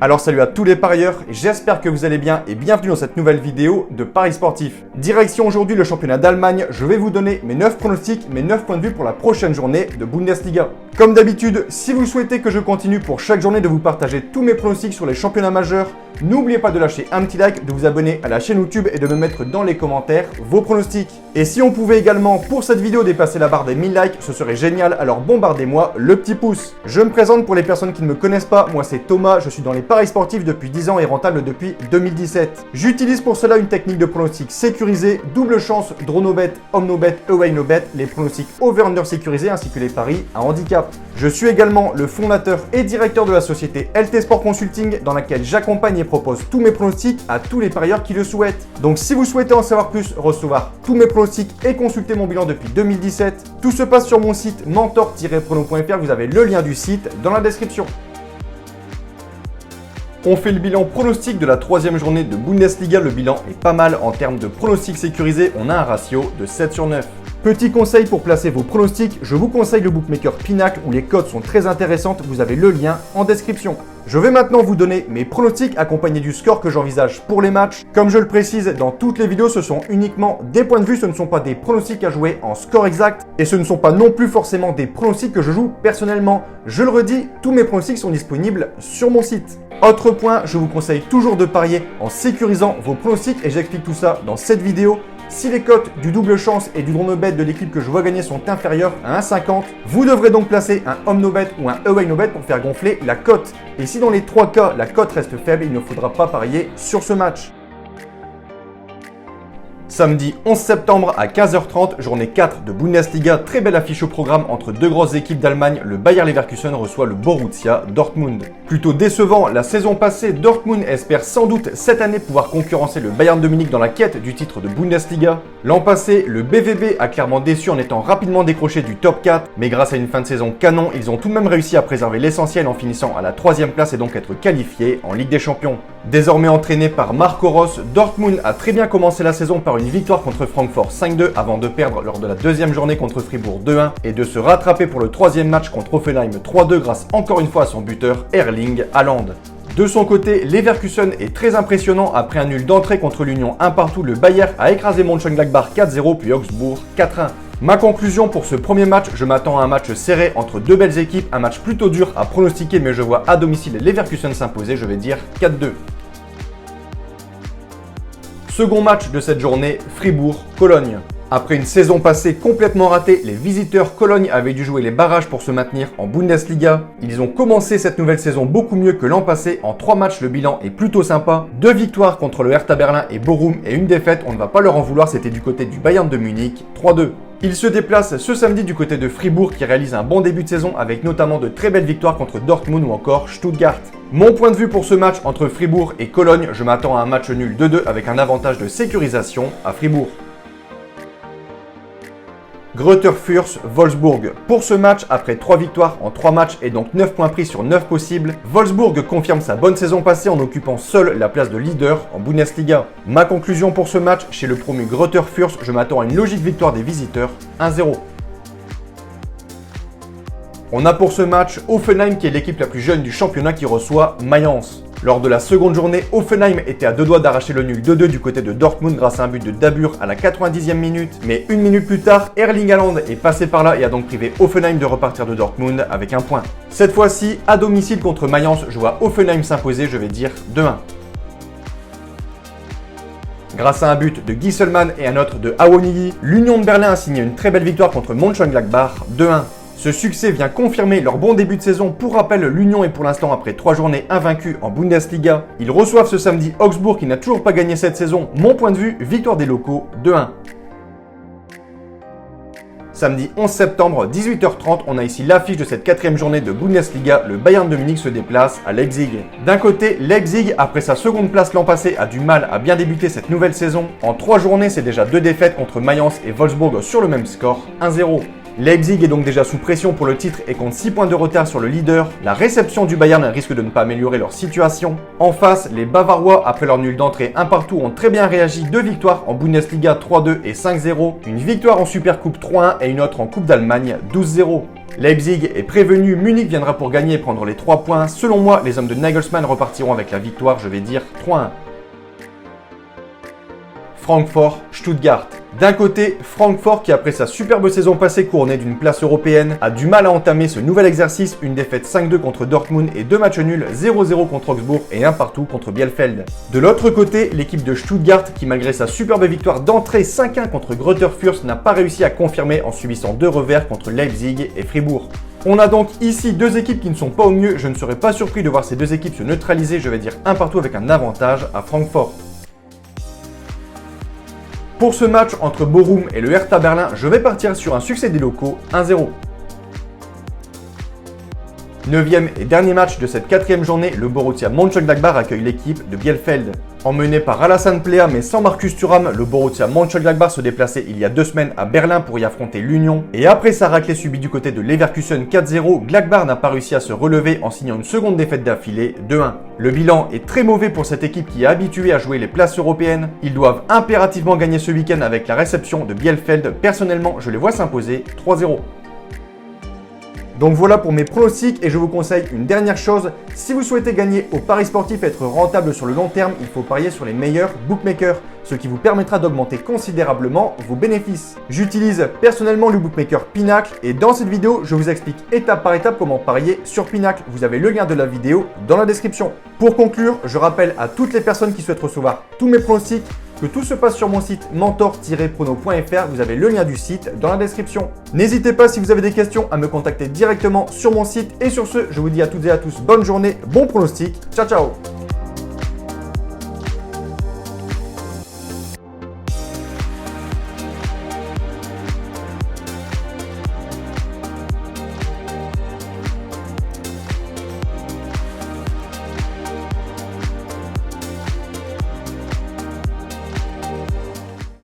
Alors salut à tous les parieurs, j'espère que vous allez bien et bienvenue dans cette nouvelle vidéo de Paris Sportif. Direction aujourd'hui le championnat d'Allemagne, je vais vous donner mes 9 pronostics, mes 9 points de vue pour la prochaine journée de Bundesliga. Comme d'habitude, si vous souhaitez que je continue pour chaque journée de vous partager tous mes pronostics sur les championnats majeurs, n'oubliez pas de lâcher un petit like, de vous abonner à la chaîne YouTube et de me mettre dans les commentaires vos pronostics. Et si on pouvait également pour cette vidéo dépasser la barre des 1000 likes, ce serait génial, alors bombardez-moi le petit pouce. Je me présente pour les personnes qui ne me connaissent pas, moi c'est Thomas, je suis dans les paris sportifs depuis 10 ans et rentable depuis 2017. J'utilise pour cela une technique de pronostic sécurisé, double chance, draw no bet, home no bet, away no bet, les pronostics over-under sécurisés ainsi que les paris à handicap. Je suis également le fondateur et directeur de la société LT Sport Consulting dans laquelle j'accompagne et propose tous mes pronostics à tous les parieurs qui le souhaitent. Donc si vous souhaitez en savoir plus, recevoir tous mes pronostics et consulter mon bilan depuis 2017, tout se passe sur mon site mentor-prono.fr, vous avez le lien du site dans la description. On fait le bilan pronostic de la 3e journée de Bundesliga. Le bilan est pas mal en termes de pronostics sécurisés. On a un ratio de 7 sur 9. Petit conseil pour placer vos pronostics, je vous conseille le bookmaker Pinacle où les cotes sont très intéressantes. Vous avez le lien en description. Je vais maintenant vous donner mes pronostics accompagnés du score que j'envisage pour les matchs. Comme je le précise dans toutes les vidéos, ce sont uniquement des points de vue, ce ne sont pas des pronostics à jouer en score exact et ce ne sont pas non plus forcément des pronostics que je joue personnellement. Je le redis, tous mes pronostics sont disponibles sur mon site. Autre point, je vous conseille toujours de parier en sécurisant vos pronostics et j'explique tout ça dans cette vidéo. Si les cotes du double chance et du draw no bet de l'équipe que je vois gagner sont inférieures à 1,50, vous devrez donc placer un home no bet ou un away no bet pour faire gonfler la cote. Et si dans les 3 cas la cote reste faible, il ne faudra pas parier sur ce match. Samedi 11 septembre à 15h30, journée 4 de Bundesliga, très belle affiche au programme entre deux grosses équipes d'Allemagne, le Bayer Leverkusen reçoit le Borussia Dortmund. Plutôt décevant, la saison passée, Dortmund espère sans doute cette année pouvoir concurrencer le Bayern de Munich dans la quête du titre de Bundesliga. L'an passé, le BVB a clairement déçu en étant rapidement décroché du top 4, mais grâce à une fin de saison canon, ils ont tout de même réussi à préserver l'essentiel en finissant à la 3e place et donc être qualifiés en Ligue des Champions. Désormais entraîné par Marco Rose, Dortmund a très bien commencé la saison par une victoire contre Francfort 5-2 avant de perdre lors de la 2e journée contre Fribourg 2-1 et de se rattraper pour le 3e match contre Hoffenheim 3-2 grâce encore une fois à son buteur Erling Haaland. De son côté, Leverkusen est très impressionnant après un nul d'entrée contre l'Union 1 partout. Le Bayer a écrasé Mönchengladbach 4-0 puis Augsbourg 4-1. Ma conclusion pour ce premier match, je m'attends à un match serré entre deux belles équipes, un match plutôt dur à pronostiquer mais je vois à domicile Leverkusen s'imposer, je vais dire 4-2. Second match de cette journée, Fribourg-Cologne. Après une saison passée complètement ratée, les visiteurs Cologne avaient dû jouer les barrages pour se maintenir en Bundesliga. Ils ont commencé cette nouvelle saison beaucoup mieux que l'an passé. En 3 matchs, le bilan est plutôt sympa. 2 victoires contre le Hertha Berlin et Bochum et une défaite, on ne va pas leur en vouloir, c'était du côté du Bayern de Munich, 3-2. Ils se déplacent ce samedi du côté de Fribourg qui réalise un bon début de saison avec notamment de très belles victoires contre Dortmund ou encore Stuttgart. Mon point de vue pour ce match entre Fribourg et Cologne, je m'attends à un match nul 2-2 avec un avantage de sécurisation à Fribourg. Greuther Fürth, Wolfsburg. Pour ce match, après 3 victoires en 3 matchs et donc 9 points pris sur 9 possibles, Wolfsburg confirme sa bonne saison passée en occupant seul la place de leader en Bundesliga. Ma conclusion pour ce match, chez le promu Greuther Fürth, je m'attends à une logique victoire des visiteurs, 1-0. On a pour ce match Hoffenheim qui est l'équipe la plus jeune du championnat qui reçoit Mayence. Lors de la seconde journée, Hoffenheim était à 2 doigts d'arracher le nul 2-2 du côté de Dortmund grâce à un but de Dabur à la 90e minute. Mais 1 minute plus tard, Erling Haaland est passé par là et a donc privé Hoffenheim de repartir de Dortmund avec un point. Cette fois-ci, à domicile contre Mayence, je vois Hoffenheim s'imposer, je vais dire 2-1. Grâce à un but de Gieselmann et un autre de Awoniyi, l'Union de Berlin a signé une très belle victoire contre Mönchengladbach 2-1. Ce succès vient confirmer leur bon début de saison. Pour rappel, l'Union est pour l'instant après 3 journées invaincue en Bundesliga. Ils reçoivent ce samedi Augsbourg qui n'a toujours pas gagné cette saison. Mon point de vue, victoire des locaux 2-1. Samedi 11 septembre, 18h30, on a ici l'affiche de cette 4e journée de Bundesliga. Le Bayern de Munich se déplace à Leipzig. D'un côté, Leipzig, après sa seconde place l'an passé, a du mal à bien débuter cette nouvelle saison. En 3 journées, c'est déjà 2 défaites contre Mayence et Wolfsburg sur le même score, 1-0. Leipzig est donc déjà sous pression pour le titre et compte 6 points de retard sur le leader. La réception du Bayern risque de ne pas améliorer leur situation. En face, les Bavarois, après leur nul d'entrée 1 partout, ont très bien réagi. 2 victoires en Bundesliga 3-2 et 5-0, une victoire en Supercoupe 3-1 et une autre en Coupe d'Allemagne 12-0. Leipzig est prévenu, Munich viendra pour gagner et prendre les 3 points. Selon moi, les hommes de Nagelsmann repartiront avec la victoire, je vais dire 3-1. Francfort, Stuttgart. D'un côté, Francfort qui après sa superbe saison passée couronnée d'une place européenne a du mal à entamer ce nouvel exercice, une défaite 5-2 contre Dortmund et 2 matchs nuls 0-0 contre Augsbourg et 1 partout contre Bielefeld. De l'autre côté, l'équipe de Stuttgart qui malgré sa superbe victoire d'entrée 5-1 contre Greuther Fürth n'a pas réussi à confirmer en subissant 2 revers contre Leipzig et Fribourg. On a donc ici 2 équipes qui ne sont pas au mieux, je ne serais pas surpris de voir ces 2 équipes se neutraliser, je vais dire 1 partout avec un avantage à Francfort. Pour ce match entre Bochum et le Hertha Berlin, je vais partir sur un succès des locaux 1-0. 9e et dernier match de cette 4e journée, le Borussia Mönchengladbach accueille l'équipe de Bielefeld. Emmené par Alassane Plea mais sans Marcus Thuram, le Borussia Mönchengladbach se déplaçait il y a 2 semaines à Berlin pour y affronter l'Union. Et après sa raclée subie du côté de Leverkusen 4-0, Gladbach n'a pas réussi à se relever en signant une seconde défaite d'affilée 2-1. Le bilan est très mauvais pour cette équipe qui est habituée à jouer les places européennes. Ils doivent impérativement gagner ce week-end avec la réception de Bielefeld. Personnellement, je les vois s'imposer 3-0. Donc voilà pour mes pronostics et je vous conseille une dernière chose, si vous souhaitez gagner au paris sportif et être rentable sur le long terme, il faut parier sur les meilleurs bookmakers, ce qui vous permettra d'augmenter considérablement vos bénéfices. J'utilise personnellement le bookmaker Pinacle et dans cette vidéo, je vous explique étape par étape comment parier sur Pinacle. Vous avez le lien de la vidéo dans la description. Pour conclure, je rappelle à toutes les personnes qui souhaitent recevoir tous mes pronostics que tout se passe sur mon site mentor-prono.fr, vous avez le lien du site dans la description. N'hésitez pas si vous avez des questions à me contacter directement sur mon site et sur ce, je vous dis à toutes et à tous bonne journée, bon pronostic, ciao ciao.